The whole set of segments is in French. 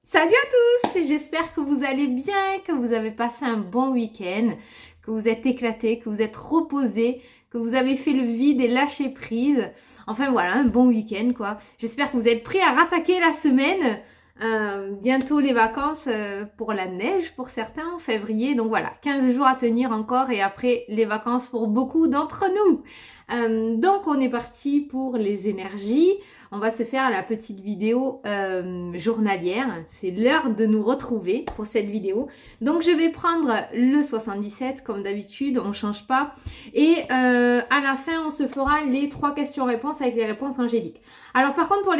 Salut à tous, j'espère que vous allez bien, que vous avez passé un bon week-end, que vous êtes éclatés, que vous êtes reposés, que vous avez fait le vide et lâché prise. Enfin voilà, un bon week-end quoi. J'espère que vous êtes prêts à rattaquer la semaine. Bientôt les vacances pour la neige pour certains en février. Donc voilà, 15 jours à tenir encore et après les vacances pour beaucoup d'entre nous. Donc on est parti pour les énergies. On va se faire la petite vidéo journalière. C'est l'heure de nous retrouver pour cette vidéo. Donc je vais prendre le 77 comme d'habitude, on ne change pas. Et à la fin, on se fera les 3 questions-réponses avec les réponses angéliques. Alors par contre pour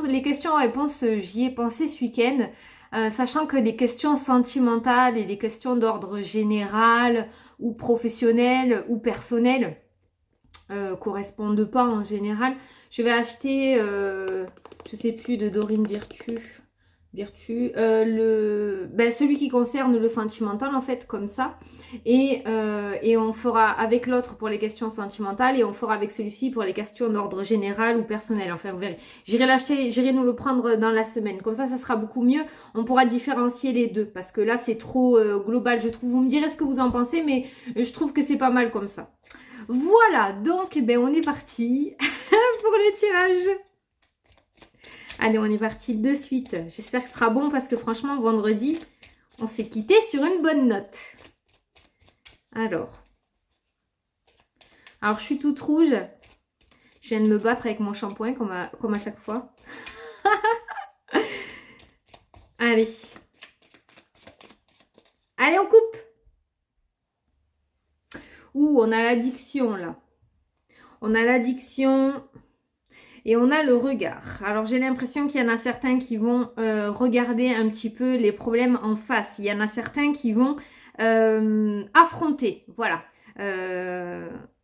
les questions-réponses, j'y ai pensé ce week-end. Sachant que les questions sentimentales et les questions d'ordre général ou professionnel ou personnel correspondent pas en général. Je vais acheter, je sais plus, de Dorine Virtue, celui qui concerne le sentimental en fait, comme ça. Et on fera avec l'autre pour les questions sentimentales et on fera avec celui-ci pour les questions d'ordre général ou personnel. Enfin, vous verrez. J'irai l'acheter, j'irai nous le prendre dans la semaine. Comme ça sera beaucoup mieux. On pourra différencier les deux parce que là, c'est trop global, je trouve. Vous me direz ce que vous en pensez, mais je trouve que c'est pas mal comme ça. Voilà, donc on est parti pour le tirage. Allez, on est parti de suite. J'espère que ce sera bon parce que franchement, vendredi, on s'est quitté sur une bonne note. Alors, je suis toute rouge. Je viens de me battre avec mon shampoing comme à chaque fois. Allez. Allez, on coupe. Ouh, on a l'addiction là. On a l'addiction et on a le regard. Alors j'ai l'impression qu'il y en a certains qui vont regarder un petit peu les problèmes en face. Il y en a certains qui vont affronter, voilà.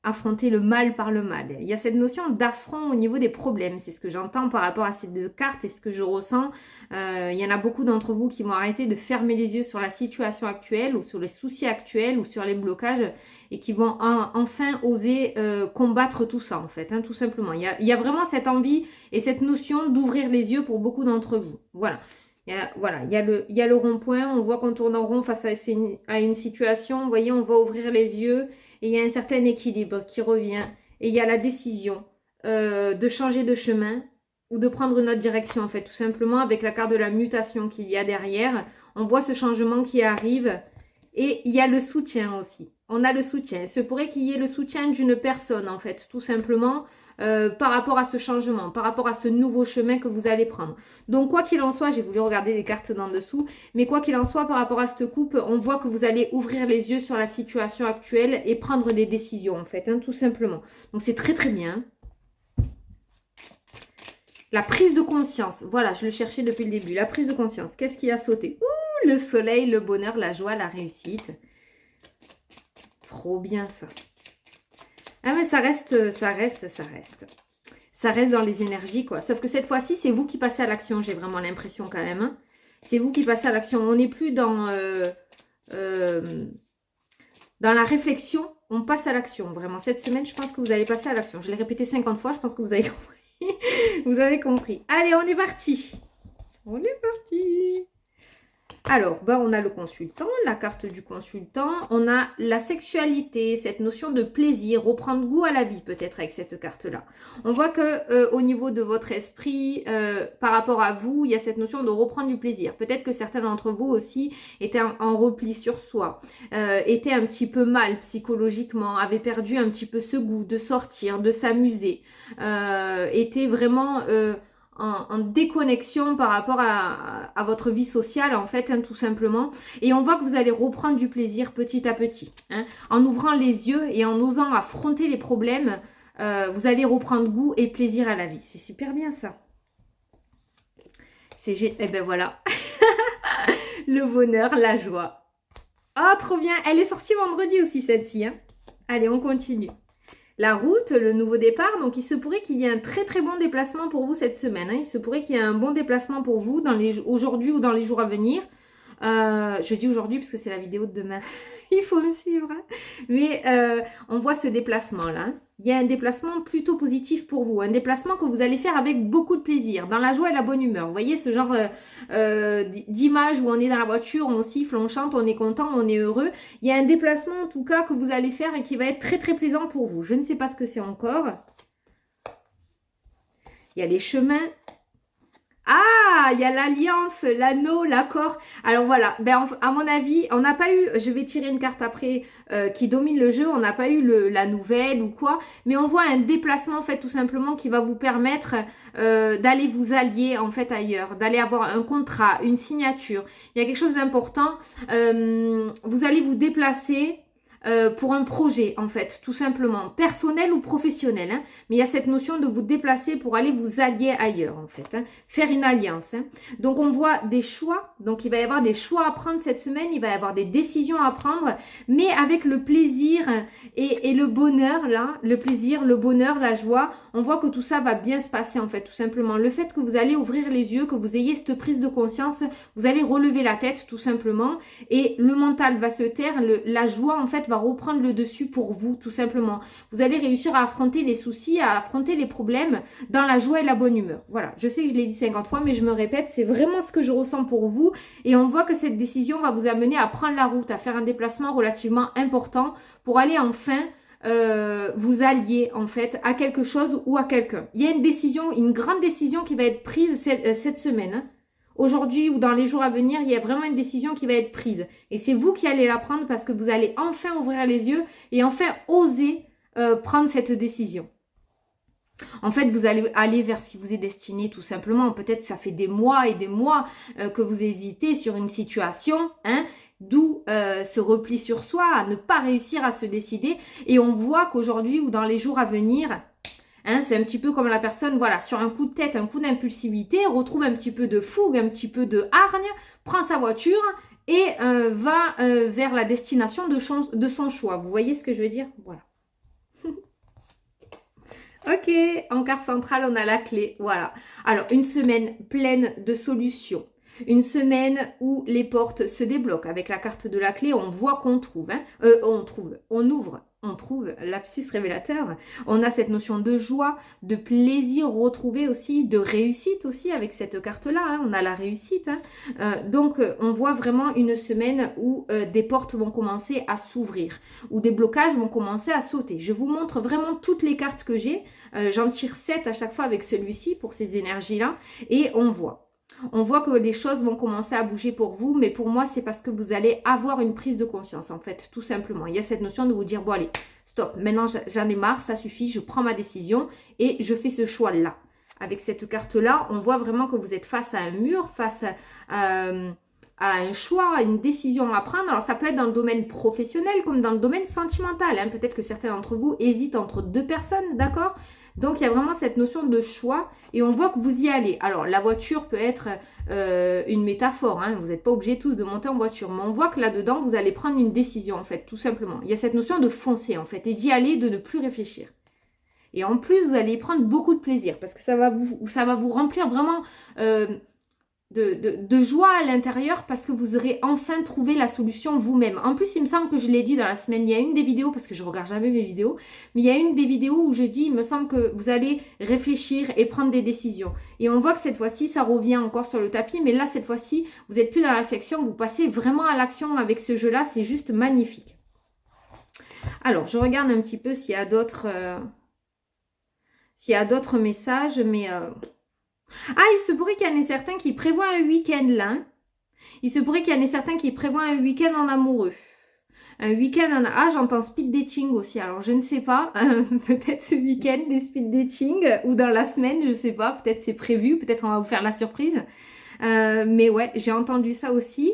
Affronter le mal par le mal. Il y a cette notion d'affront au niveau des problèmes. C'est ce que j'entends par rapport à ces 2 cartes et ce que je ressens. Il y en a beaucoup d'entre vous qui vont arrêter de fermer les yeux sur la situation actuelle ou sur les soucis actuels ou sur les blocages et qui vont enfin oser combattre tout ça en fait, hein, tout simplement. Il y a vraiment cette envie et cette notion d'ouvrir les yeux pour beaucoup d'entre vous. Voilà. Il y a le rond-point, on voit qu'on tourne en rond face à une situation. Vous voyez, on va ouvrir les yeux et il y a un certain équilibre qui revient. Et il y a la décision de changer de chemin ou de prendre une autre direction, en fait, tout simplement, avec la carte de la mutation qu'il y a derrière. On voit ce changement qui arrive et il y a le soutien aussi. On a le soutien. Il se pourrait qu'il y ait le soutien d'une personne, en fait, tout simplement, par rapport à ce changement, par rapport à ce nouveau chemin que vous allez prendre. Donc quoi qu'il en soit, j'ai voulu regarder les cartes d'en dessous, mais quoi qu'il en soit, par rapport à cette coupe, on voit que vous allez ouvrir les yeux sur la situation actuelle et prendre des décisions en fait, hein, tout simplement. Donc c'est très très bien. La prise de conscience, voilà, je le cherchais depuis le début. La prise de conscience, qu'est-ce qui a sauté? Ouh, le soleil, le bonheur, la joie, la réussite. Trop bien ça. Ah mais ça reste dans les énergies quoi. Sauf que cette fois-ci, c'est vous qui passez à l'action, j'ai vraiment l'impression quand même. Hein. C'est vous qui passez à l'action. On n'est plus dans la réflexion, on passe à l'action. Vraiment, cette semaine, je pense que vous allez passer à l'action. Je l'ai répété 50 fois, je pense que vous avez compris. Vous avez compris. Allez, on est parti. On est parti. Alors, on a le consultant, la carte du consultant, on a la sexualité, cette notion de plaisir, reprendre goût à la vie peut-être avec cette carte-là. On voit que au niveau de votre esprit, par rapport à vous, il y a cette notion de reprendre du plaisir. Peut-être que certains d'entre vous aussi étaient en repli sur soi, étaient un petit peu mal psychologiquement, avaient perdu un petit peu ce goût de sortir, de s'amuser, étaient vraiment... en déconnexion par rapport à votre vie sociale en fait, hein, tout simplement. Et on voit que vous allez reprendre du plaisir petit à petit. Hein, en ouvrant les yeux et en osant affronter les problèmes, vous allez reprendre goût et plaisir à la vie. C'est super bien ça. Eh ben voilà. Le bonheur, la joie. Ah, trop bien. Elle est sortie vendredi aussi celle-ci. Hein. Allez, on continue. La route, le nouveau départ, donc il se pourrait qu'il y ait un très très bon déplacement pour vous cette semaine. Hein. Il se pourrait qu'il y ait un bon déplacement pour vous aujourd'hui ou dans les jours à venir. Je dis aujourd'hui parce que c'est la vidéo de demain. Il faut me suivre. Hein. Mais on voit ce déplacement-là. Hein. Il y a un déplacement plutôt positif pour vous. Un déplacement que vous allez faire avec beaucoup de plaisir, dans la joie et la bonne humeur. Vous voyez ce genre d'image où on est dans la voiture, on siffle, on chante, on est content, on est heureux. Il y a un déplacement en tout cas que vous allez faire et qui va être très très plaisant pour vous. Je ne sais pas ce que c'est encore. Il y a les chemins. Ah, il y a l'alliance, l'anneau, l'accord. Alors voilà, ben, à mon avis, on n'a pas eu, je vais tirer une carte après qui domine le jeu, on n'a pas eu la nouvelle ou quoi, mais on voit un déplacement en fait tout simplement qui va vous permettre d'aller vous allier en fait ailleurs, d'aller avoir un contrat, une signature. Il y a quelque chose d'important, vous allez vous déplacer pour un projet en fait, tout simplement, personnel ou professionnel, hein. Mais il y a cette notion de vous déplacer pour aller vous allier ailleurs en fait, hein. Faire une alliance. Hein. Donc on voit des choix, donc il va y avoir des choix à prendre cette semaine, il va y avoir des décisions à prendre, mais avec le plaisir et le bonheur là, le plaisir, le bonheur, la joie, on voit que tout ça va bien se passer en fait, tout simplement. Le fait que vous allez ouvrir les yeux, que vous ayez cette prise de conscience, vous allez relever la tête tout simplement, et le mental va se taire, la joie en fait va reprendre le dessus pour vous, tout simplement. Vous allez réussir à affronter les soucis, à affronter les problèmes dans la joie et la bonne humeur. Voilà, je sais que je l'ai dit 50 fois, mais je me répète, c'est vraiment ce que je ressens pour vous. Et on voit que cette décision va vous amener à prendre la route, à faire un déplacement relativement important pour aller enfin vous allier en fait à quelque chose ou à quelqu'un. Il y a une décision, une grande décision qui va être prise cette semaine. Hein. Aujourd'hui ou dans les jours à venir, il y a vraiment une décision qui va être prise. Et c'est vous qui allez la prendre parce que vous allez enfin ouvrir les yeux et enfin oser prendre cette décision. En fait, vous allez aller vers ce qui vous est destiné tout simplement. Peut-être ça fait des mois et des mois que vous hésitez sur une situation, hein, d'où ce repli sur soi, à ne pas réussir à se décider. Et on voit qu'aujourd'hui ou dans les jours à venir, hein, c'est un petit peu comme la personne, voilà, sur un coup de tête, un coup d'impulsivité, retrouve un petit peu de fougue, un petit peu de hargne, prend sa voiture et va vers la destination de son choix. Vous voyez ce que je veux dire? Voilà. Ok, en carte centrale, on a la clé. Voilà. Alors, une semaine pleine de solutions. Une semaine où les portes se débloquent. Avec la carte de la clé, on voit qu'on trouve. Hein. On ouvre. On trouve lapsus révélateur. On a cette notion de joie, de plaisir retrouvé aussi, de réussite aussi avec cette carte-là. Hein. On a la réussite. Hein. Donc, on voit vraiment une semaine où des portes vont commencer à s'ouvrir, où des blocages vont commencer à sauter. Je vous montre vraiment toutes les cartes que j'ai. J'en tire 7 à chaque fois avec celui-ci pour ces énergies-là. Et on voit. On voit que les choses vont commencer à bouger pour vous, mais pour moi, c'est parce que vous allez avoir une prise de conscience, en fait, tout simplement. Il y a cette notion de vous dire, bon allez, stop, maintenant j'en ai marre, ça suffit, je prends ma décision et je fais ce choix-là. Avec cette carte-là, on voit vraiment que vous êtes face à un mur, face à un choix, à une décision à prendre. Alors, ça peut être dans le domaine professionnel comme dans le domaine sentimental. Hein. Peut-être que certains d'entre vous hésitent entre deux personnes, d'accord ? Donc, il y a vraiment cette notion de choix et on voit que vous y allez. Alors, la voiture peut être une métaphore. Hein. Vous n'êtes pas obligés tous de monter en voiture. Mais on voit que là-dedans, vous allez prendre une décision, en fait, tout simplement. Il y a cette notion de foncer, en fait, et d'y aller, de ne plus réfléchir. Et en plus, vous allez y prendre beaucoup de plaisir parce que ça va vous remplir vraiment de joie à l'intérieur parce que vous aurez enfin trouvé la solution vous-même. En plus, il me semble que je l'ai dit dans la semaine, il y a une des vidéos, parce que je ne regarde jamais mes vidéos, mais il y a une des vidéos où je dis, il me semble que vous allez réfléchir et prendre des décisions. Et on voit que cette fois-ci, ça revient encore sur le tapis, mais là, cette fois-ci, vous n'êtes plus dans la réflexion, vous passez vraiment à l'action avec ce jeu-là, c'est juste magnifique. Alors, je regarde un petit peu s'il y a d'autres messages, mais... Ah, il se pourrait qu'il y en ait certains qui prévoient un week-end là. Il se pourrait qu'il y en ait certains qui prévoient un week-end en amoureux. Un week-end en... Ah, j'entends speed dating aussi. Alors, je ne sais pas. Peut-être ce week-end des speed dating ou dans la semaine, je ne sais pas. Peut-être c'est prévu. Peut-être on va vous faire la surprise. Mais ouais, j'ai entendu ça aussi.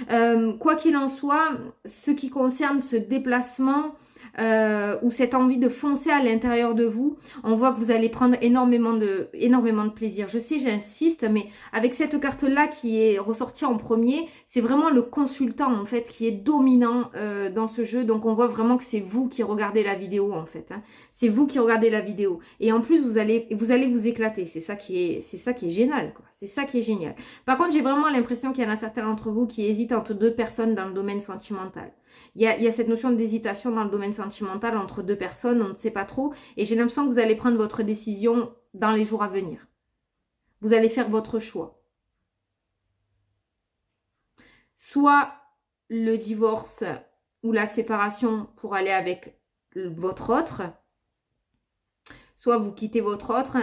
Quoi qu'il en soit, ce qui concerne ce déplacement... ou cette envie de foncer à l'intérieur de vous, on voit que vous allez prendre énormément de plaisir. Je sais, j'insiste, mais avec cette carte-là qui est ressortie en premier, c'est vraiment le consultant en fait qui est dominant dans ce jeu. Donc on voit vraiment que c'est vous qui regardez la vidéo en fait. Hein. C'est vous qui regardez la vidéo. Et en plus, vous allez vous éclater. C'est ça qui est génial, quoi. C'est ça qui est génial. Par contre, j'ai vraiment l'impression qu'il y en a certains d'entre vous qui hésitent entre deux personnes dans le domaine sentimental. Il y a cette notion d'hésitation dans le domaine sentimental entre deux personnes, on ne sait pas trop. Et j'ai l'impression que vous allez prendre votre décision dans les jours à venir. Vous allez faire votre choix. Soit le divorce ou la séparation pour aller avec votre autre, soit vous quittez votre autre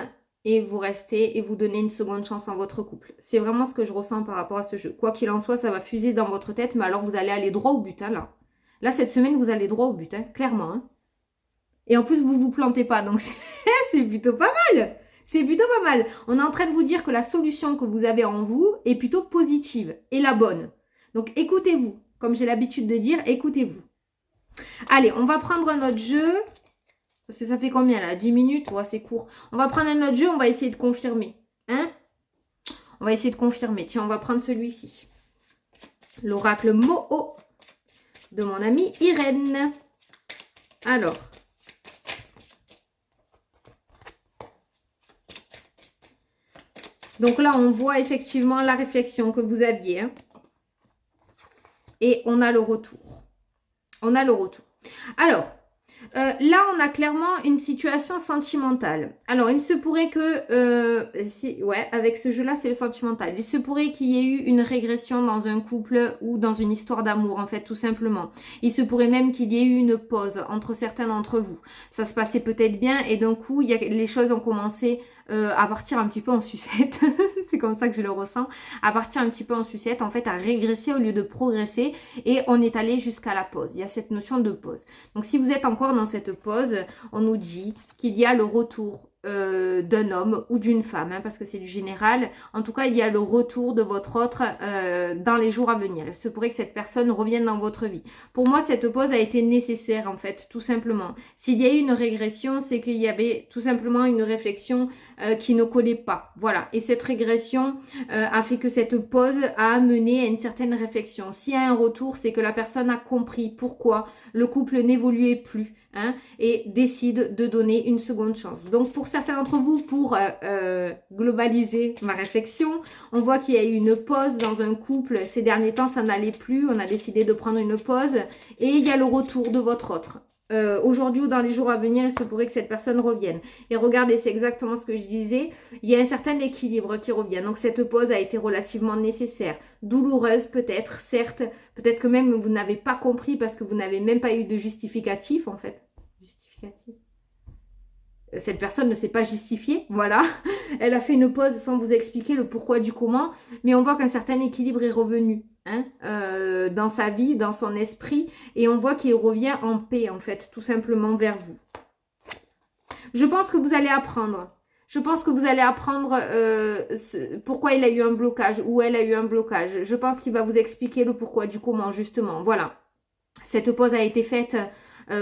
et vous restez et vous donnez une seconde chance en votre couple. C'est vraiment ce que je ressens par rapport à ce jeu. Quoi qu'il en soit, ça va fuser dans votre tête, mais alors vous allez aller droit au but, hein, là. Là, cette semaine, vous allez droit au but, hein, clairement. Hein. Et en plus, vous vous plantez pas, donc c'est plutôt pas mal. C'est plutôt pas mal. On est en train de vous dire que la solution que vous avez en vous est plutôt positive et la bonne. Donc, écoutez-vous. Comme j'ai l'habitude de dire, écoutez-vous. Allez, on va prendre un autre jeu. Parce que ça fait combien là? 10 minutes? Ouais, c'est court. On va prendre un autre jeu, on va essayer de confirmer. Hein? On va essayer de confirmer. Tiens, on va prendre celui-ci. L'oracle Moho de mon amie Irène. Alors. Donc là, on voit effectivement la réflexion que vous aviez. Hein. Et on a le retour. On a le retour. Alors, là, on a clairement une situation sentimentale. Alors, il se pourrait que, ouais, avec ce jeu-là, c'est le sentimental. Il se pourrait qu'il y ait eu une régression dans un couple ou dans une histoire d'amour, en fait, tout simplement. Il se pourrait même qu'il y ait eu une pause entre certains d'entre vous. Ça se passait peut-être bien et d'un coup, les choses ont commencé à partir un petit peu en sucette. C'est comme ça que je le ressens. À partir un petit peu en sucette, en fait, à régresser au lieu de progresser. Et on est allé jusqu'à la pause. Il y a cette notion de pause. Donc, si vous êtes encore dans cette pause, on nous dit qu'il y a le retour d'un homme ou d'une femme, hein, parce que c'est du général. En tout cas, il y a le retour de votre autre dans les jours à venir. Il se pourrait que cette personne revienne dans votre vie. Pour moi, cette pause a été nécessaire, en fait, tout simplement. S'il y a eu une régression, c'est qu'il y avait tout simplement une réflexion qui ne collait pas. Voilà. Et cette régression a fait que cette pause a amené à une certaine réflexion. S'il y a un retour, c'est que la personne a compris pourquoi le couple n'évoluait plus. Hein, et décide de donner une seconde chance. Donc pour certains d'entre vous, pour globaliser ma réflexion, on voit qu'il y a eu une pause dans un couple. Ces derniers temps, ça n'allait plus. On a décidé de prendre une pause et il y a le retour de votre autre. Aujourd'hui ou dans les jours à venir, il se pourrait que cette personne revienne. Et regardez, c'est exactement ce que je disais. Il y a un certain équilibre qui revient. Donc cette pause a été relativement nécessaire. Douloureuse peut-être, certes. Peut-être que même vous n'avez pas compris parce que vous n'avez même pas eu de justificatif en fait. Justificatif. Cette personne ne s'est pas justifiée, voilà. Elle a fait une pause sans vous expliquer le pourquoi du comment. Mais on voit qu'un certain équilibre est revenu. Hein, dans sa vie, dans son esprit, et on voit qu'il revient en paix, en fait, tout simplement vers vous. Je pense que vous allez apprendre. Je pense que vous allez apprendre pourquoi il a eu un blocage, ou elle a eu un blocage. Je pense qu'il va vous expliquer le pourquoi du comment, justement. Voilà. Cette pause a été faite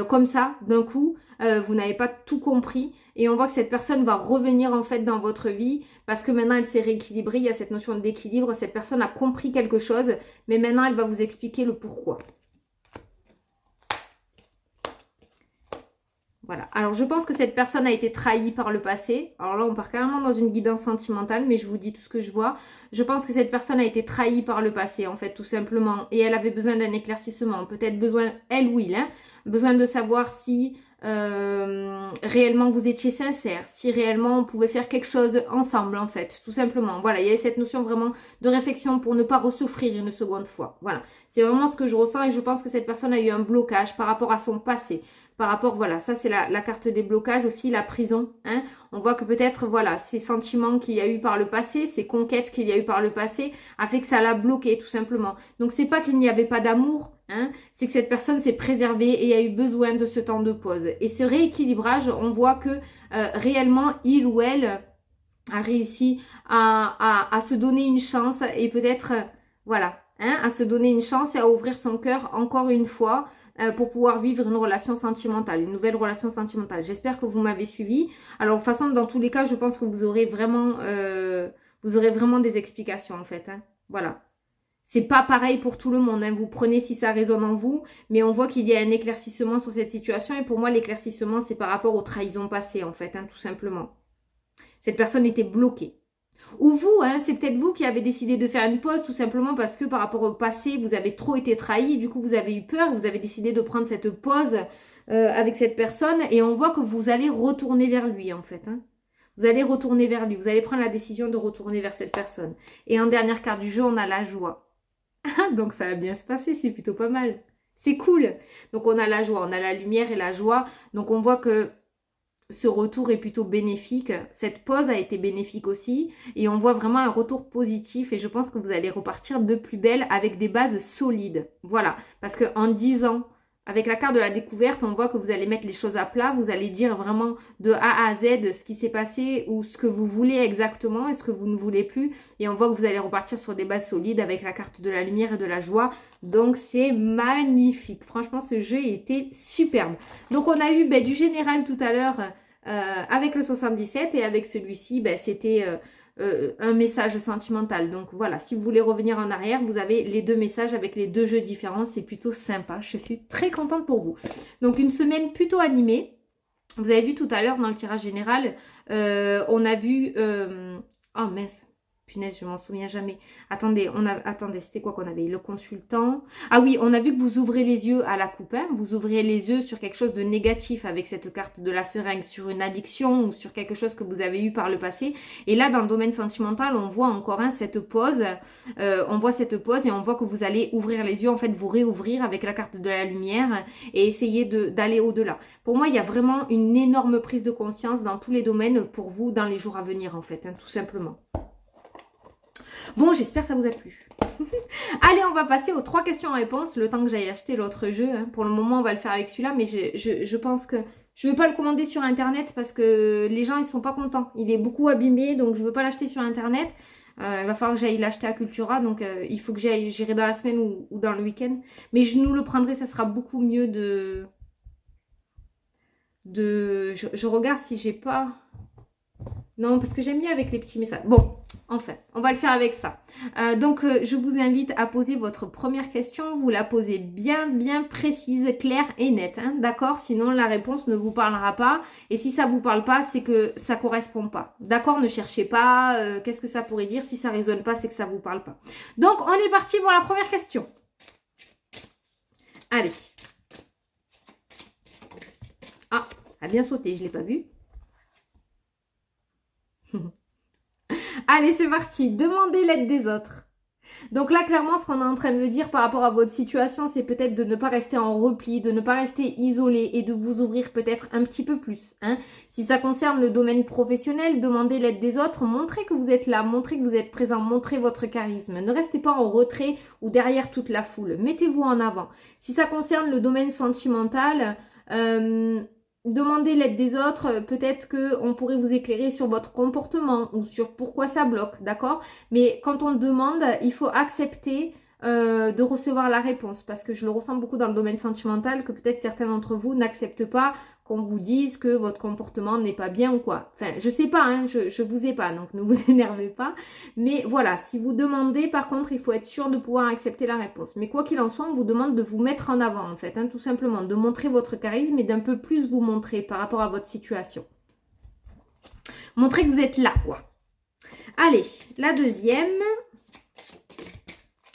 comme ça, d'un coup. Vous n'avez pas tout compris et on voit que cette personne va revenir en fait dans votre vie parce que maintenant elle s'est rééquilibrée, il y a cette notion d'équilibre, cette personne a compris quelque chose mais maintenant elle va vous expliquer le pourquoi. Voilà, alors je pense que cette personne a été trahie par le passé. Alors là on part carrément dans une guidance sentimentale mais je vous dis tout ce que je vois. Je pense que cette personne a été trahie par le passé en fait tout simplement et elle avait besoin d'un éclaircissement, peut-être besoin, elle ou il, hein, besoin de savoir si réellement vous étiez sincère, si réellement on pouvait faire quelque chose ensemble en fait, tout simplement. Voilà, il y a cette notion vraiment de réflexion pour ne pas ressouffrir une seconde fois. Voilà, c'est vraiment ce que je ressens et je pense que cette personne a eu un blocage par rapport à son passé. Par rapport, voilà, ça c'est la carte des blocages aussi, la prison. Hein. On voit que peut-être, voilà, ces sentiments qu'il y a eu par le passé, ces conquêtes qu'il y a eu par le passé, a fait que ça l'a bloqué tout simplement. Donc c'est pas qu'il n'y avait pas d'amour, hein, c'est que cette personne s'est préservée et a eu besoin de ce temps de pause. Et ce rééquilibrage, on voit que réellement, il ou elle a réussi à se donner une chance et peut-être, voilà, hein, à se donner une chance et à ouvrir son cœur encore une fois. pour pouvoir vivre une relation sentimentale, une nouvelle relation sentimentale. J'espère que vous m'avez suivi. Alors, de toute façon, dans tous les cas, je pense que vous aurez vraiment des explications, en fait. Hein. Voilà. C'est pas pareil pour tout le monde. Hein. Vous prenez si ça résonne en vous, mais on voit qu'il y a un éclaircissement sur cette situation. Et pour moi, l'éclaircissement, c'est par rapport aux trahisons passées, en fait, hein, tout simplement. Cette personne était bloquée. Ou vous, hein, c'est peut-être vous qui avez décidé de faire une pause tout simplement parce que par rapport au passé, vous avez trop été trahi, du coup vous avez eu peur, vous avez décidé de prendre cette pause avec cette personne et on voit que vous allez retourner vers lui en fait. Hein. Vous allez retourner vers lui, vous allez prendre la décision de retourner vers cette personne. Et en dernière carte du jeu, on a la joie. Donc ça va bien se passer, c'est plutôt pas mal. C'est cool. Donc on a la joie, on a la lumière et la joie. Donc on voit que ce retour est plutôt bénéfique. Cette pause a été bénéfique aussi. Et on voit vraiment un retour positif. Et je pense que vous allez repartir de plus belle avec des bases solides. Voilà. Parce qu'en 10 ans, avec la carte de la découverte, on voit que vous allez mettre les choses à plat. Vous allez dire vraiment de A à Z ce qui s'est passé ou ce que vous voulez exactement et ce que vous ne voulez plus. Et on voit que vous allez repartir sur des bases solides avec la carte de la lumière et de la joie. Donc, c'est magnifique. Franchement, ce jeu était superbe. Donc, on a eu du général tout à l'heure avec le 77 et avec celui-ci, c'était un message sentimental. Donc, voilà, si vous voulez revenir en arrière, vous avez les deux messages avec les deux jeux différents. C'est plutôt sympa. Je suis très contente pour vous. Donc, une semaine plutôt animée. Vous avez vu tout à l'heure dans le tirage général, on a vu... oh mince, punaise, je m'en souviens jamais. Attendez, c'était quoi qu'on avait? Le consultant. Ah oui, on a vu que vous ouvrez les yeux à la coupe. Hein, vous ouvrez les yeux sur quelque chose de négatif avec cette carte de la seringue, sur une addiction ou sur quelque chose que vous avez eu par le passé. Et là, dans le domaine sentimental, on voit encore cette pause. On voit cette pause et on voit que vous allez ouvrir les yeux, en fait, vous réouvrir avec la carte de la lumière et essayer d'aller au-delà. Pour moi, il y a vraiment une énorme prise de conscience dans tous les domaines pour vous dans les jours à venir, en fait, hein, tout simplement. Bon, j'espère que ça vous a plu. Allez, on va passer aux 3 questions-réponses, le temps que j'aille acheter l'autre jeu. Hein. Pour le moment, on va le faire avec celui-là, mais je pense que je ne vais pas le commander sur Internet parce que les gens, ils sont pas contents. Il est beaucoup abîmé, donc je ne veux pas l'acheter sur Internet. Il va falloir que j'aille l'acheter à Cultura, donc il faut que j'irai dans la semaine ou dans le week-end. Mais je nous le prendrai, ça sera beaucoup mieux je regarde si j'ai pas... Non, parce que j'aime bien avec les petits messages. Bon, enfin, on va le faire avec ça. Donc, je vous invite à poser votre première question. Vous la posez bien, bien précise, claire et nette. Hein, d'accord? Sinon, la réponse ne vous parlera pas. Et si ça ne vous parle pas, c'est que ça ne correspond pas. D'accord? Ne cherchez pas. Qu'est-ce que ça pourrait dire? Si ça ne résonne pas, c'est que ça ne vous parle pas. Donc, on est parti pour la première question. Allez. Ah, elle a bien sauté, je ne l'ai pas vu. Allez, c'est parti. Demandez l'aide des autres. Donc là, clairement, ce qu'on est en train de me dire par rapport à votre situation, c'est peut-être de ne pas rester en repli, de ne pas rester isolé et de vous ouvrir peut-être un petit peu plus. Hein. Si ça concerne le domaine professionnel, demandez l'aide des autres, montrez que vous êtes là, montrez que vous êtes présent, montrez votre charisme. Ne restez pas en retrait ou derrière toute la foule. Mettez-vous en avant. Si ça concerne le domaine sentimental... demandez l'aide des autres, peut-être qu'on pourrait vous éclairer sur votre comportement ou sur pourquoi ça bloque, d'accord? Mais quand on demande, il faut accepter de recevoir la réponse parce que je le ressens beaucoup dans le domaine sentimental que peut-être certains d'entre vous n'acceptent pas qu'on vous dise que votre comportement n'est pas bien ou quoi. Enfin, je sais pas, hein, je vous ai pas, donc ne vous énervez pas. Mais voilà, si vous demandez, par contre, il faut être sûr de pouvoir accepter la réponse. Mais quoi qu'il en soit, on vous demande de vous mettre en avant, en fait, hein, tout simplement, de montrer votre charisme et d'un peu plus vous montrer par rapport à votre situation. Montrez que vous êtes là, quoi. Allez, la deuxième.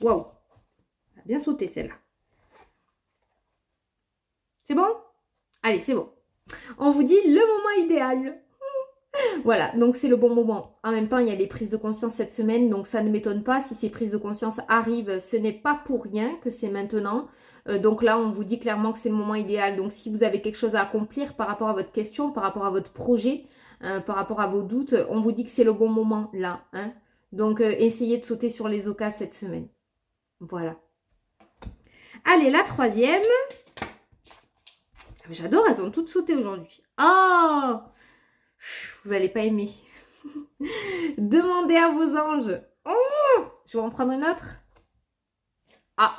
Waouh, elle a bien sauté celle-là. C'est bon? Allez, c'est bon. On vous dit le moment idéal. Voilà, donc c'est le bon moment. En même temps, il y a les prises de conscience cette semaine, donc ça ne m'étonne pas. Si ces prises de conscience arrivent, ce n'est pas pour rien que c'est maintenant. Donc là, on vous dit clairement que c'est le moment idéal. Donc si vous avez quelque chose à accomplir par rapport à votre question, par rapport à votre projet, par rapport à vos doutes, on vous dit que c'est le bon moment là. Hein. Donc essayez de sauter sur les occasions cette semaine. Voilà. Allez, la troisième. J'adore, elles ont toutes sauté aujourd'hui. Oh! Vous n'allez pas aimer. Demandez à vos anges. Oh, je vais en prendre une autre. Ah,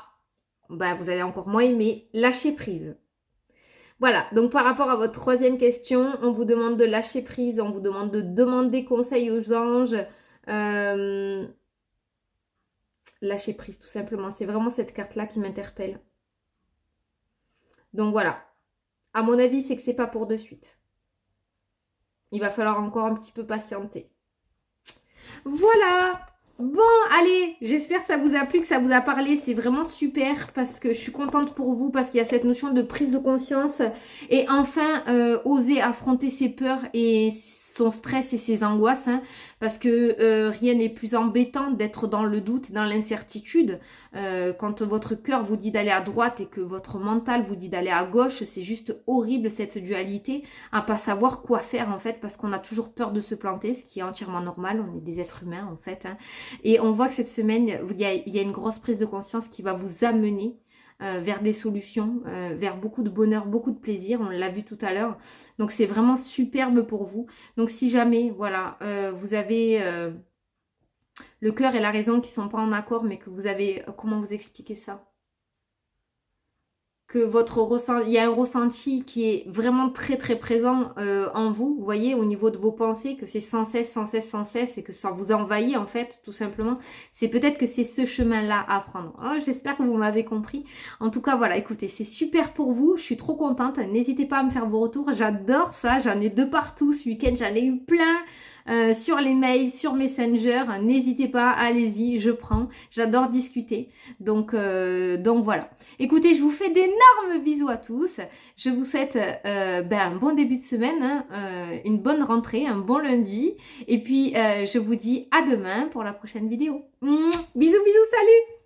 bah, vous allez encore moins aimer lâcher prise. Voilà, donc par rapport à votre troisième question, on vous demande de lâcher prise, on vous demande de demander conseil aux anges. Lâcher prise, tout simplement. C'est vraiment cette carte-là qui m'interpelle. Donc voilà. À mon avis, c'est que c'est pas pour de suite. Il va falloir encore un petit peu patienter. Voilà. Bon, allez, j'espère que ça vous a plu, que ça vous a parlé. C'est vraiment super parce que je suis contente pour vous, parce qu'il y a cette notion de prise de conscience et enfin oser affronter ses peurs et son stress et ses angoisses, hein, parce que rien n'est plus embêtant d'être dans le doute, dans l'incertitude. Quand votre cœur vous dit d'aller à droite et que votre mental vous dit d'aller à gauche, c'est juste horrible cette dualité, à pas savoir quoi faire en fait, parce qu'on a toujours peur de se planter, ce qui est entièrement normal, on est des êtres humains en fait, hein. Et on voit que cette semaine, il y a une grosse prise de conscience qui va vous amener vers des solutions, vers beaucoup de bonheur, beaucoup de plaisir, on l'a vu tout à l'heure. Donc c'est vraiment superbe pour vous. Donc si jamais, voilà, vous avez le cœur et la raison qui ne sont pas en accord, mais que vous avez, comment vous expliquer ça? Que il y a un ressenti qui est vraiment très très présent en vous, vous voyez, au niveau de vos pensées, que c'est sans cesse, sans cesse, sans cesse, et que ça vous envahit en fait, tout simplement. C'est peut-être que c'est ce chemin-là à prendre. Oh, j'espère que vous m'avez compris. En tout cas, voilà, écoutez, c'est super pour vous, je suis trop contente. N'hésitez pas à me faire vos retours, j'adore ça, j'en ai de partout ce week-end, j'en ai eu plein. Sur les mails, sur Messenger, n'hésitez pas, allez-y, je prends, j'adore discuter. Donc voilà. Écoutez, je vous fais d'énormes bisous à tous. Je vous souhaite un bon début de semaine, hein, une bonne rentrée, un bon lundi. Et puis, je vous dis à demain pour la prochaine vidéo. Bisous, bisous, salut!